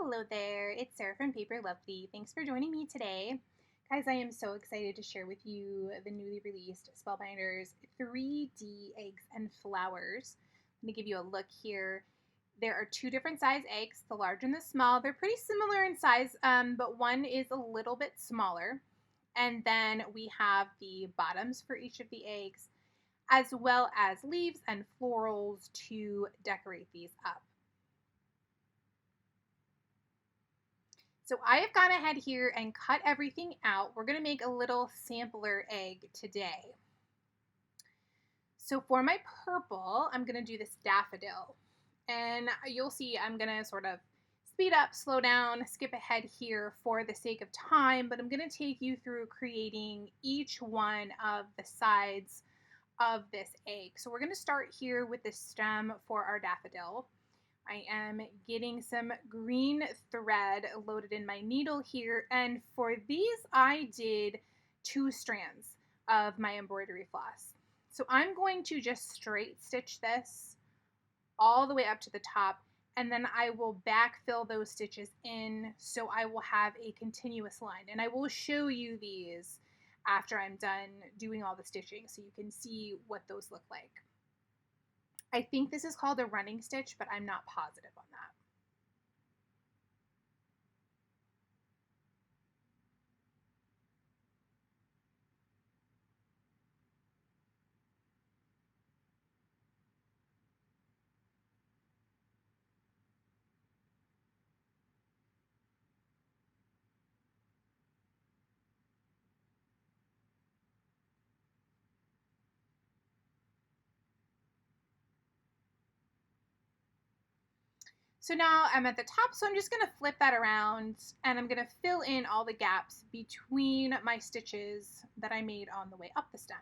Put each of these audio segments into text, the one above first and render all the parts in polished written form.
Hello there, it's Sarah from Paper Lovely. Thanks for joining me today. Guys, I am so excited to share with you the newly released Spellbinders 3D Eggs and Flowers. I'm going to give you a look here. There are two different size eggs, the large and the small. They're pretty similar in size, but one is a little bit smaller. And then we have the bottoms for each of the eggs, as well as leaves and florals to decorate these up. So I have gone ahead here and cut everything out. We're going to make a little sampler egg today. So for my purple, I'm going to do this daffodil. And you'll see I'm going to sort of speed up, slow down, skip ahead here for the sake of time, but I'm going to take you through creating each one of the sides of this egg. So we're going to start here with the stem for our daffodil. I am getting some green thread loaded in my needle here, and for these I did 2 strands of my embroidery floss. So I'm going to just straight stitch this all the way up to the top, and then I will backfill those stitches in so I will have a continuous line, and I will show you these after I'm done doing all the stitching so you can see what those look like. I think this is called a running stitch, but I'm not positive on that. So now I'm at the top, so I'm just going to flip that around and I'm going to fill in all the gaps between my stitches that I made on the way up the stem.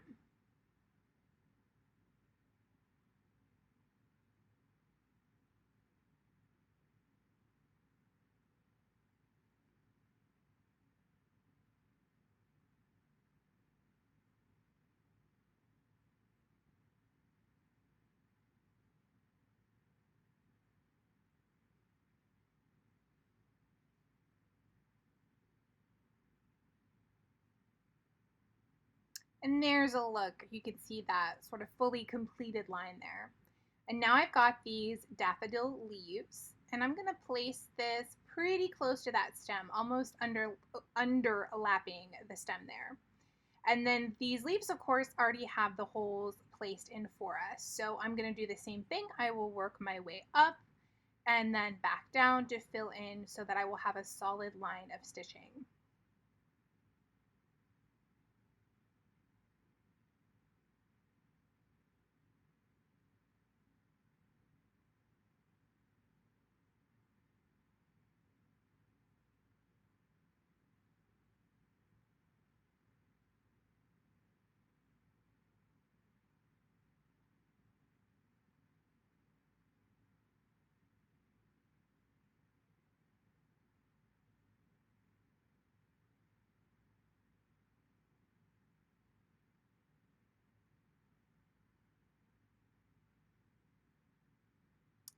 And there's a look. You can see that sort of fully completed line there. And now I've got these daffodil leaves, and I'm going to place this pretty close to that stem, almost underlapping the stem there. And then these leaves, of course, already have the holes placed in for us. So I'm going to do the same thing. I will work my way up and then back down to fill in so that I will have a solid line of stitching.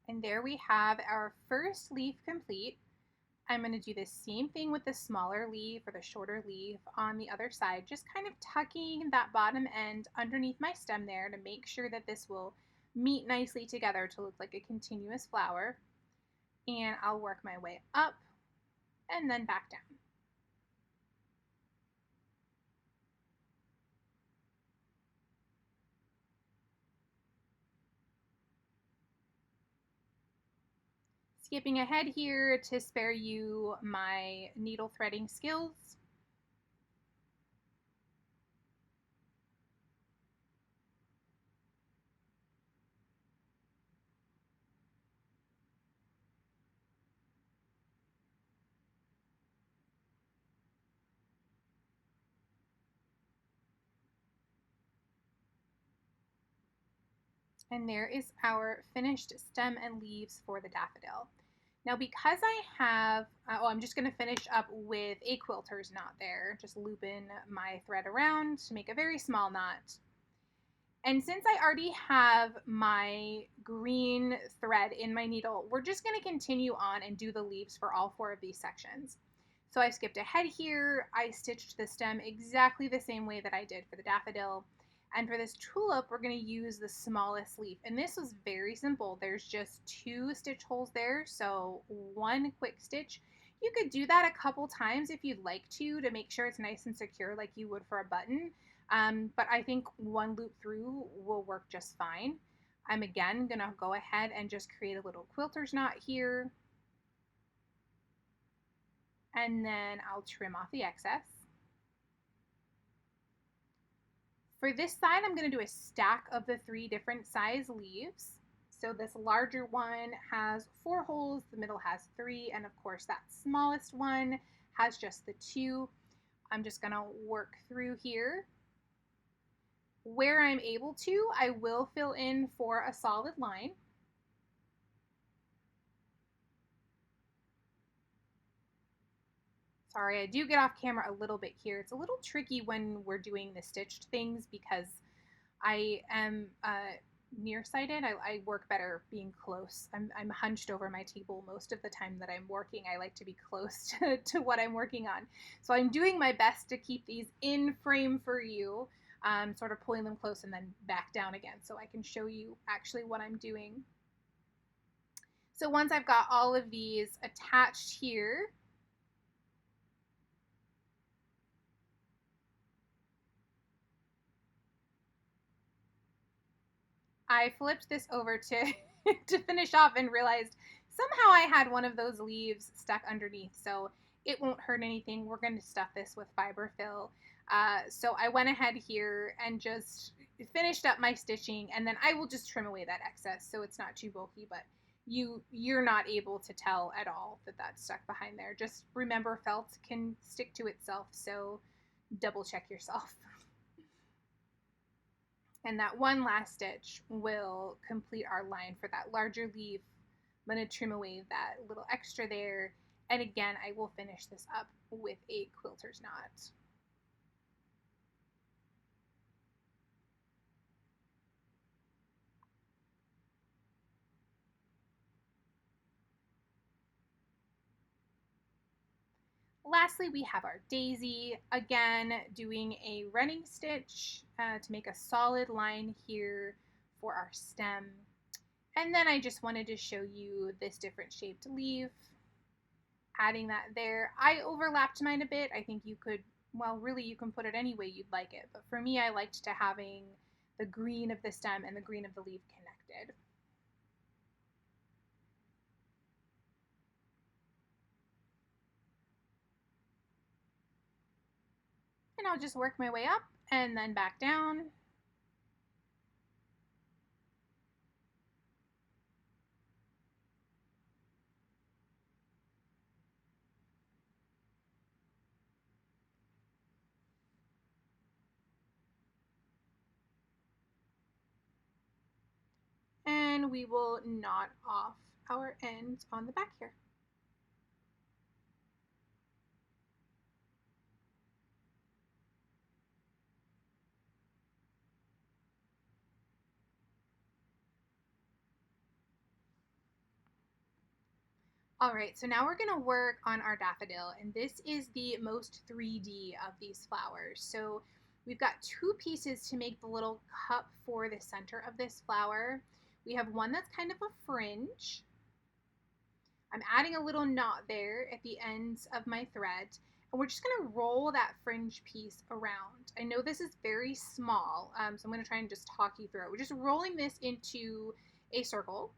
And there we have our first leaf complete. I'm going to do the same thing with the smaller leaf or the shorter leaf on the other side, just kind of tucking that bottom end underneath my stem there to make sure that this will meet nicely together to look like a continuous flower. And I'll work my way up and then back down. Skipping ahead here to spare you my needle threading skills. And there is our finished stem and leaves for the daffodil. Now because I have, I'm just going to finish up with a quilter's knot there, just looping my thread around to make a very small knot. And since I already have my green thread in my needle, we're just going to continue on and do the leaves for all 4 of these sections. So I skipped ahead here. I stitched the stem exactly the same way that I did for the daffodil. And for this tulip, we're going to use the smallest leaf. And this was very simple. There's just 2 stitch holes there, so 1 quick stitch. You could do that a couple times if you'd like to make sure it's nice and secure like you would for a button. But I think 1 loop through will work just fine. I'm again going to go ahead and just create a little quilter's knot here. And then I'll trim off the excess. For this side, I'm going to do a stack of the 3 different size leaves. So this larger one has 4 holes, the middle has 3, and of course that smallest one has just the 2. I'm just going to work through here. Where I'm able to, I will fill in for a solid line. Sorry, I do get off camera a little bit here. It's a little tricky when we're doing the stitched things because I am nearsighted. I work better being close. I'm hunched over my table most of the time that I'm working. I like to be close to what I'm working on. So I'm doing my best to keep these in frame for you, sort of pulling them close and then back down again so I can show you actually what I'm doing. So once I've got all of these attached here, I flipped this over to to finish off and realized somehow I had one of those leaves stuck underneath, so it won't hurt anything. We're going to stuff this with fiber fill. So I went ahead here and just finished up my stitching, and then I will just trim away that excess so it's not too bulky, but you're not able to tell at all that that's stuck behind there. Just remember, felt can stick to itself, so double check yourself. And that one last stitch will complete our line for that larger leaf. I'm going to trim away that little extra there. And again, I will finish this up with a quilter's knot. Lastly, we have our daisy, again doing a running stitch to make a solid line here for our stem. And then I just wanted to show you this different shaped leaf, adding that there. I overlapped mine a bit. I think you could, well, really you can put it any way you'd like it, but for me I liked to having the green of the stem and the green of the leaf connected. And I'll just work my way up and then back down. And we will knot off our ends on the back here. All right, so now we're gonna work on our daffodil, and this is the most 3D of these flowers. So we've got 2 pieces to make the little cup for the center of this flower. We have one that's kind of a fringe. I'm adding a little knot there at the ends of my thread, and we're just gonna roll that fringe piece around. I know this is very small, so I'm gonna try and just talk you through it. We're just rolling this into a circle.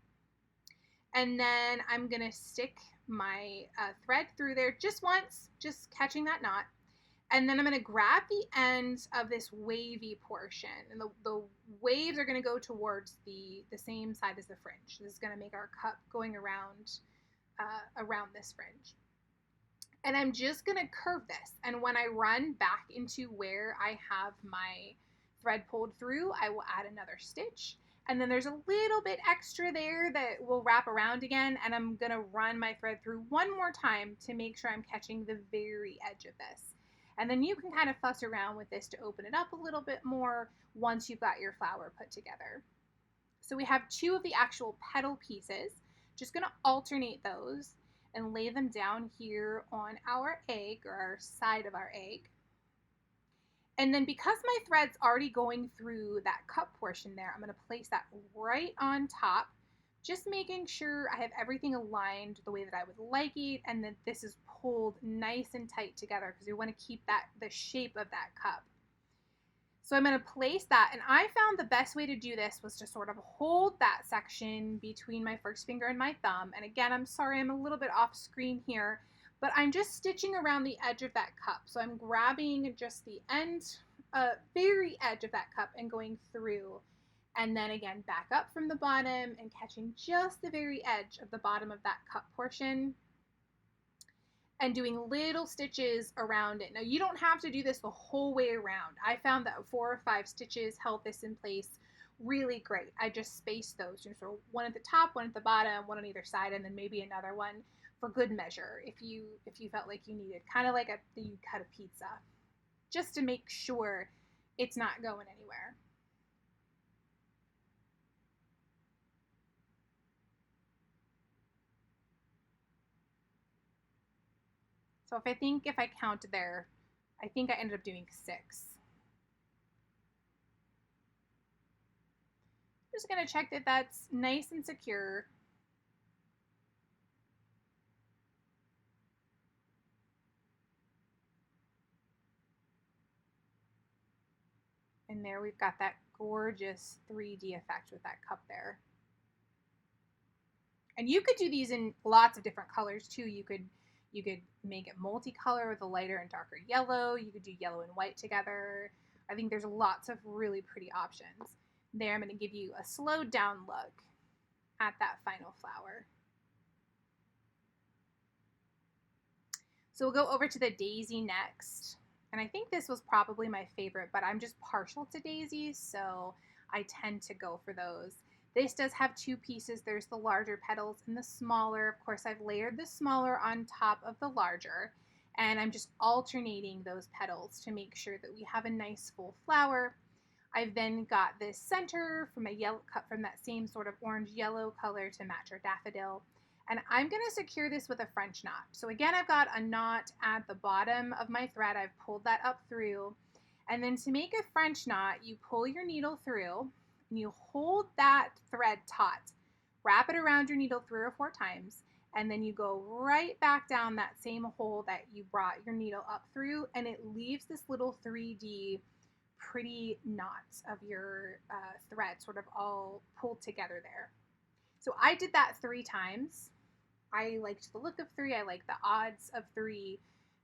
And then I'm going to stick my thread through there just once, just catching that knot. And then I'm going to grab the ends of this wavy portion. And the waves are going to go towards the same side as the fringe. This is going to make our cup going around, around this fringe. And I'm just going to curve this. And when I run back into where I have my thread pulled through, I will add another stitch. And then there's a little bit extra there that will wrap around again, and I'm gonna run my thread through one more time to make sure I'm catching the very edge of this. And then you can kind of fuss around with this to open it up a little bit more once you've got your flower put together. So we have two of the actual petal pieces. Just going to alternate those and lay them down here on our egg, or our side of our egg. And then because my thread's already going through that cup portion there, I'm going to place that right on top, just making sure I have everything aligned the way that I would like it, and that this is pulled nice and tight together because we want to keep the shape of that cup. So I'm going to place that, and I found the best way to do this was to sort of hold that section between my first finger and my thumb. And again, I'm sorry, I'm a little bit off screen here, but I'm just stitching around the edge of that cup. So I'm grabbing just the end, very edge of that cup and going through, and then again back up from the bottom and catching just the very edge of the bottom of that cup portion and doing little stitches around it. Now you don't have to do this the whole way around. I found that 4 or 5 stitches held this in place really great. I just spaced those, so one at the top, one at the bottom, one on either side, and then maybe another one for good measure if you felt like you needed, kind of like you cut a pizza, just to make sure it's not going anywhere. So if I count there, I think I ended up doing 6. I'm just going to check that that's nice and secure. And there we've got that gorgeous 3D effect with that cup there. And you could do these in lots of different colors too. You could make it multicolor with a lighter and darker yellow. You could do yellow and white together. I think there's lots of really pretty options. There, I'm going to give you a slowed down look at that final flower. So we'll go over to the daisy next. And I think this was probably my favorite, but I'm just partial to daisies, so I tend to go for those. This does have 2 pieces. There's the larger petals and the smaller. Of course, I've layered the smaller on top of the larger, and I'm just alternating those petals to make sure that we have a nice full flower. I've then got this center from a yellow, cut from that same sort of orange yellow color to match our daffodil. And I'm going to secure this with a French knot. So again, I've got a knot at the bottom of my thread. I've pulled that up through. And then to make a French knot, you pull your needle through and you hold that thread taut. Wrap it around your needle 3 or 4 times. And then you go right back down that same hole that you brought your needle up through. And it leaves this little 3D pretty knots of your thread sort of all pulled together there. So I did that 3 times. I liked the look of 3. I liked the odds of 3.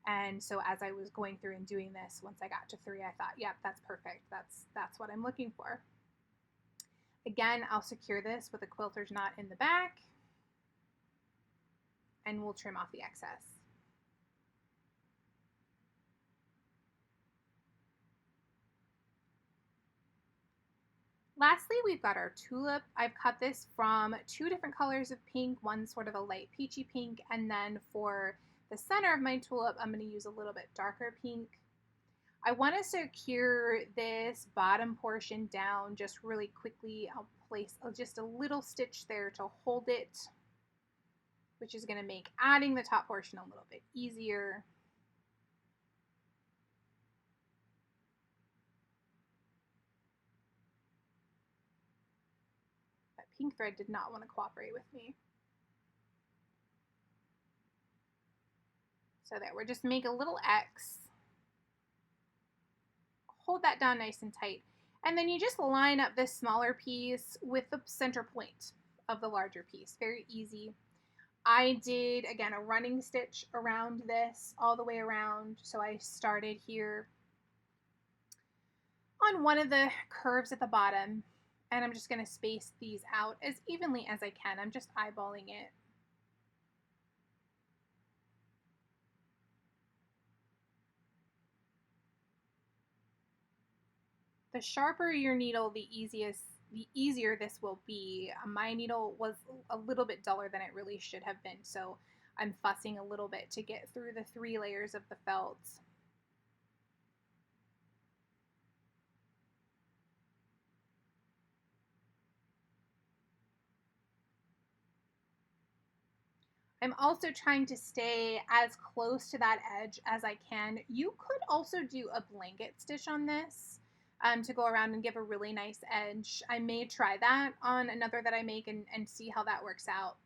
And so as I was going through and doing this, once I got to 3, I thought, yep, that's perfect. That's what I'm looking for. Again, I'll secure this with a quilter's knot in the back, and we'll trim off the excess. Lastly, we've got our tulip. I've cut this from 2 different colors of pink, one sort of a light peachy pink, and then for the center of my tulip, I'm going to use a little bit darker pink. I want to secure this bottom portion down just really quickly. I'll place just a little stitch there to hold it, which is going to make adding the top portion a little bit easier. Pink thread did not want to cooperate with me. So there, we're just make a little X. Hold that down nice and tight. And then you just line up this smaller piece with the center point of the larger piece. Very easy. I did, again, a running stitch around this all the way around. So I started here on one of the curves at the bottom. And I'm just going to space these out as evenly as I can. I'm just eyeballing it. The sharper your needle, the easier this will be. My needle was a little bit duller than it really should have been, so I'm fussing a little bit to get through the 3 layers of the felt. I'm also trying to stay as close to that edge as I can. You could also do a blanket stitch on this to go around and give a really nice edge. I may try that on another that I make and see how that works out.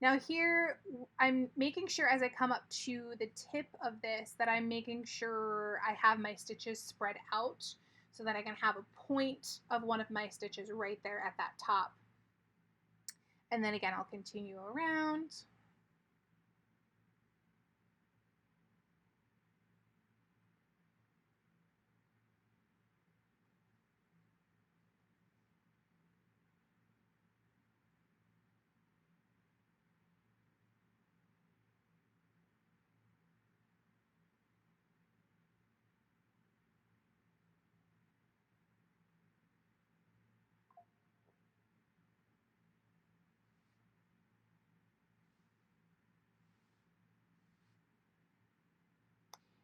Now here, I'm making sure as I come up to the tip of this that I'm making sure I have my stitches spread out so that I can have a point of one of my stitches right there at that top. And then again, I'll continue around.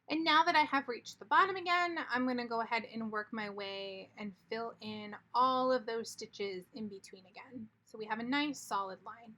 And now that I have reached the bottom again, I'm going to go ahead and work my way and fill in all of those stitches in between again. So we have a nice solid line.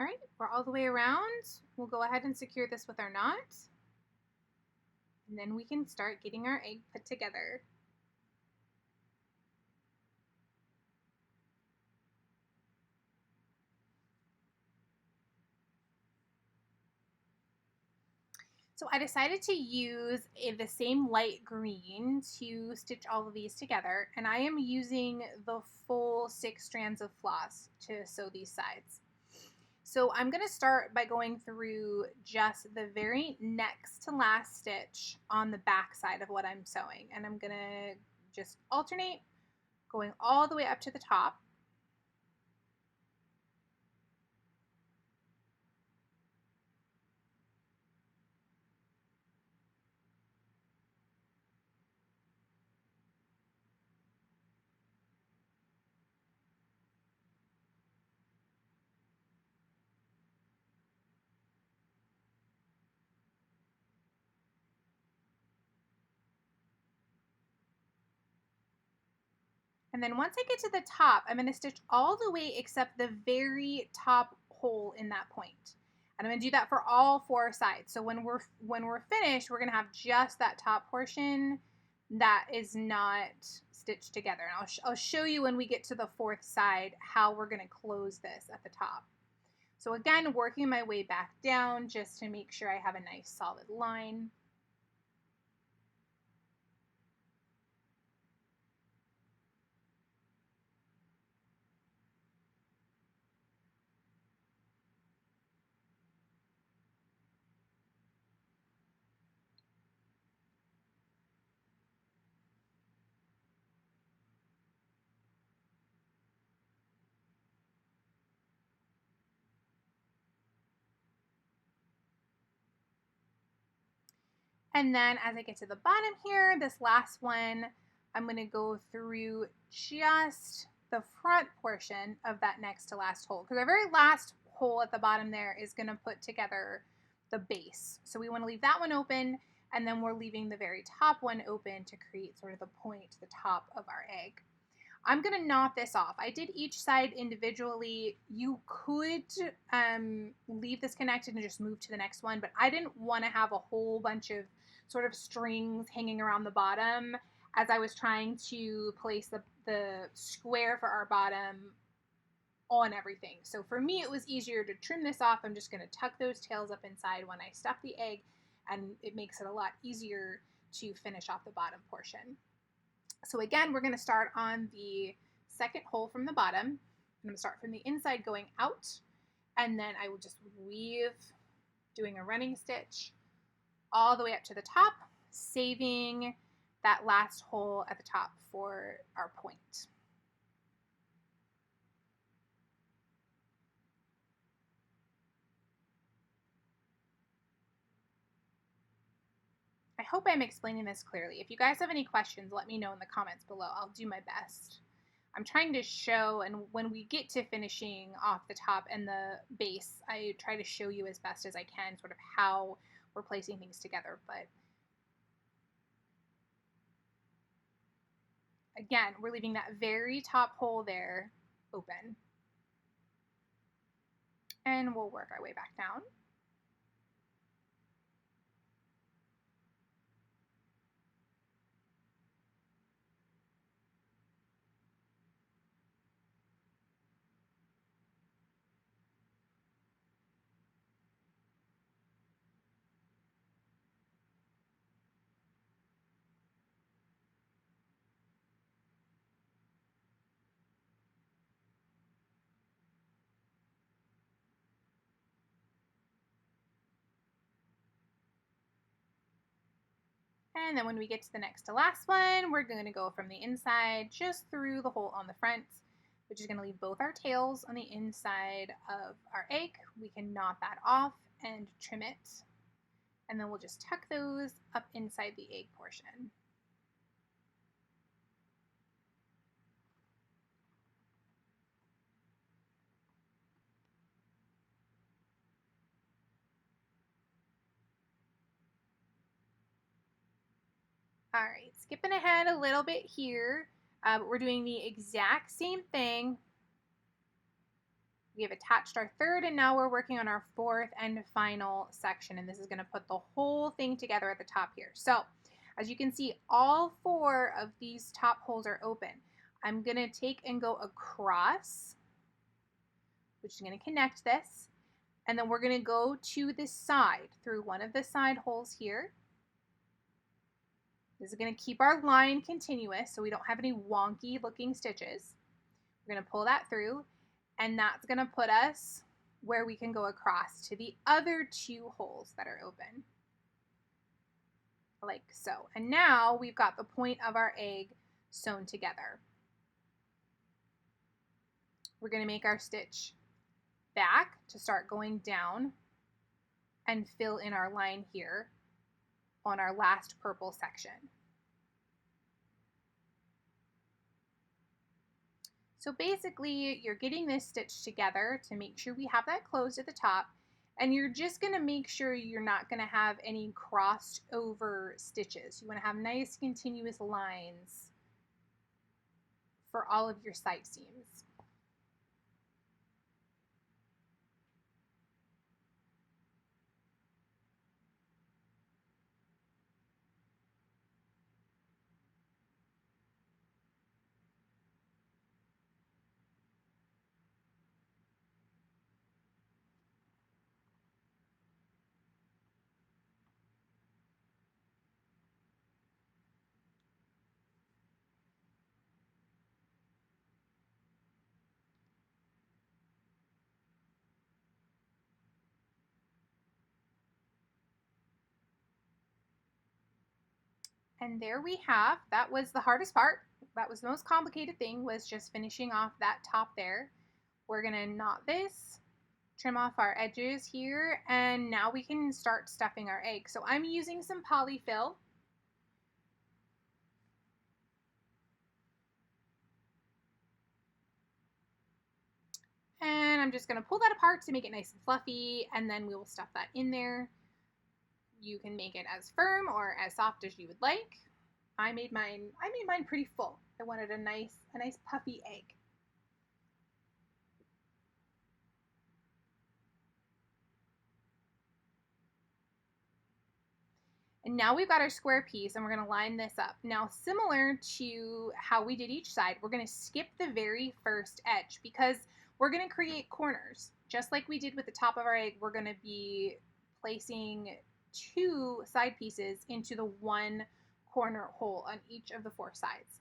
All right, we're all the way around. We'll go ahead and secure this with our knot. And then we can start getting our egg put together. So I decided to use the same light green to stitch all of these together, and I am using the full 6 strands of floss to sew these sides. So I'm going to start by going through just the very next to last stitch on the back side of what I'm sewing, and I'm going to just alternate going all the way up to the top. And then once I get to the top, I'm going to stitch all the way except the very top hole in that point. And I'm going to do that for all 4 sides. So when we're finished, we're going to have just that top portion that is not stitched together. And I'll show you when we get to the 4th side how we're going to close this at the top. So again, working my way back down just to make sure I have a nice solid line. And then as I get to the bottom here, this last one, I'm going to go through just the front portion of that next to last hole. Because our very last hole at the bottom there is going to put together the base. So we want to leave that one open, and then we're leaving the very top one open to create sort of the point to the top of our egg. I'm going to knot this off. I did each side individually. You could leave this connected and just move to the next one, but I didn't want to have a whole bunch of sort of strings hanging around the bottom as I was trying to place the square for our bottom on everything. So for me, it was easier to trim this off. I'm just going to tuck those tails up inside when I stuff the egg, and it makes it a lot easier to finish off the bottom portion. So again, we're going to start on the second hole from the bottom. I'm going to start from the inside going out, and then I will just weave, doing a running stitch all the way up to the top, saving that last hole at the top for our point. I hope I'm explaining this clearly. If you guys have any questions, let me know in the comments below. I'll do my best. I'm trying to show, and when we get to finishing off the top and the base, I try to show you as best as I can sort of how we're placing things together. But again, we're leaving that very top hole there open. And we'll work our way back down. And then when we get to the next to last one, we're going to go from the inside just through the hole on the front, which is going to leave both our tails on the inside of our egg. We can knot that off and trim it. And then we'll just tuck those up inside the egg portion. All right, skipping ahead a little bit here, but we're doing the exact same thing. We have attached our third, and now we're working on our fourth and final section, and this is going to put the whole thing together at the top here. So as you can see, all four of these top holes are open. I'm going to take and go across, which is going to connect this, and then we're going to go to the side through one of the side holes here. This is going to keep our line continuous so we don't have any wonky looking stitches. We're going to pull that through, and that's going to put us where we can go across to the other two holes that are open, like so. And now we've got the point of our egg sewn together. We're going to make our stitch back to start going down and fill in our line here on our last purple section. So basically, you're getting this stitch together to make sure we have that closed at the top, and you're just going to make sure you're not going to have any crossed over stitches. You want to have nice continuous lines for all of your side seams. And there we have, that was the hardest part. That was the most complicated thing, was just finishing off that top there. We're gonna knot this, trim off our edges here, and now we can start stuffing our egg. So I'm using some polyfill. And I'm just gonna pull that apart to make it nice and fluffy, and then we will stuff that in there. You can make it as firm or as soft as you would like. I made mine pretty full. I wanted a nice puffy egg. And now we've got our square piece, and we're going to line this up. Now, similar to how we did each side, we're going to skip the very first edge because we're going to create corners. Just like we did with the top of our egg, we're going to be placing 2 side pieces into the 1 corner hole on each of the 4 sides.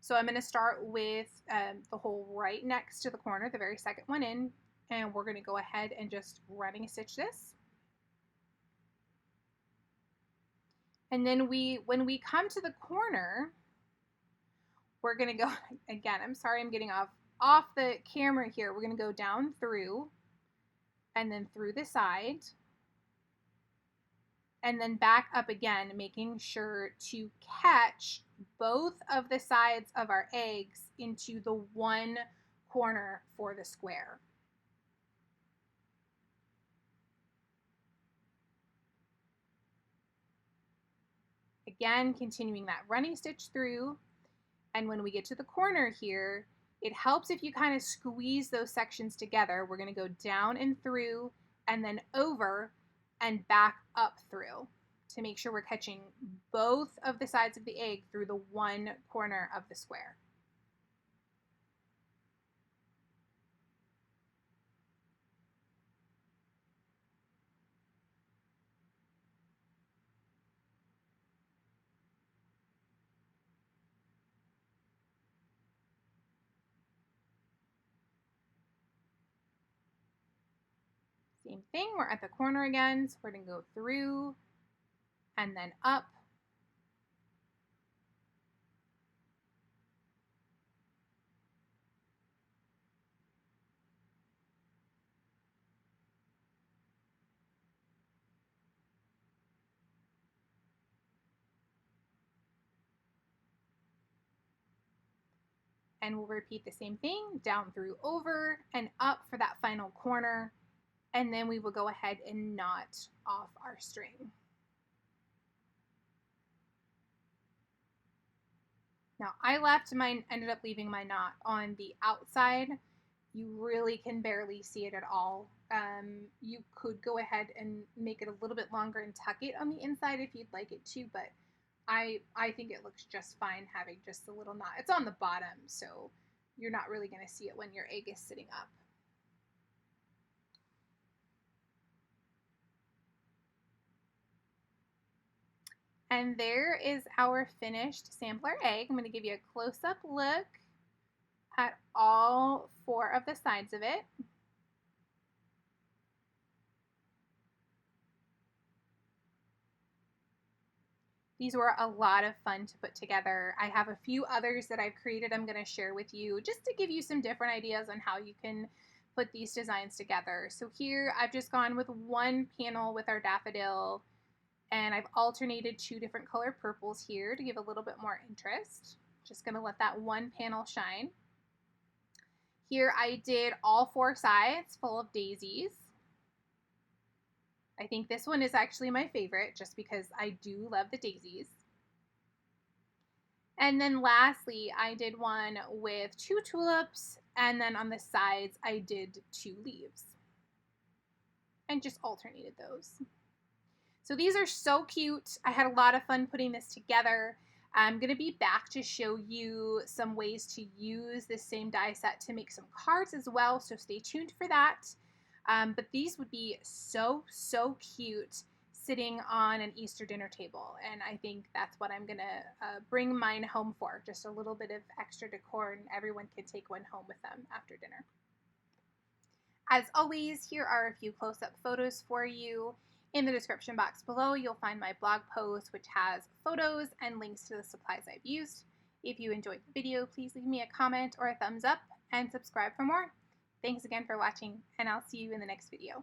So I'm going to start with the hole right next to the corner, the very second one in, and we're going to go ahead and just running stitch this. And then when we come to the corner, we're going to go, again, I'm sorry I'm getting off the camera here. We're going to go down through and then through the side and then back up again, making sure to catch both of the sides of our eggs into the 1 corner for the square. Again, continuing that running stitch through, and when we get to the corner here, it helps if you kind of squeeze those sections together. We're going to go down and through and then over and back up through to make sure we're catching both of the sides of the egg through the 1 corner of the square. Same thing, we're at the corner again, so we're going to go through and then up. And we'll repeat the same thing, down through over and up for that final corner. And then we will go ahead and knot off our string. Now I ended up leaving my knot on the outside. You really can barely see it at all. You could go ahead and make it a little bit longer and tuck it on the inside if you'd like it to, but I think it looks just fine having just a little knot. It's on the bottom, so you're not really going to see it when your egg is sitting up. And there is our finished sampler egg. I'm going to give you a close-up look at all 4 of the sides of it. These were a lot of fun to put together. I have a few others that I've created I'm going to share with you just to give you some different ideas on how you can put these designs together. So here I've just gone with 1 panel with our daffodil, and I've alternated 2 different color purples here to give a little bit more interest. Just going to let that 1 panel shine. Here I did all 4 sides full of daisies. I think this one is actually my favorite just because I do love the daisies. And then lastly, I did one with 2 tulips, and then on the sides I did 2 leaves and just alternated those. So these are so cute. I had a lot of fun putting this together. I'm going to be back to show you some ways to use this same die set to make some cards as well, so stay tuned for that. But these would be so cute sitting on an Easter dinner table, and I think that's what I'm going to bring mine home for, just a little bit of extra decor, and everyone can take one home with them after dinner. As always, here are a few close-up photos for you. In the description box below, you'll find my blog post, which has photos and links to the supplies I've used. If you enjoyed the video, please leave me a comment or a thumbs up and subscribe for more. Thanks again for watching, and I'll see you in the next video.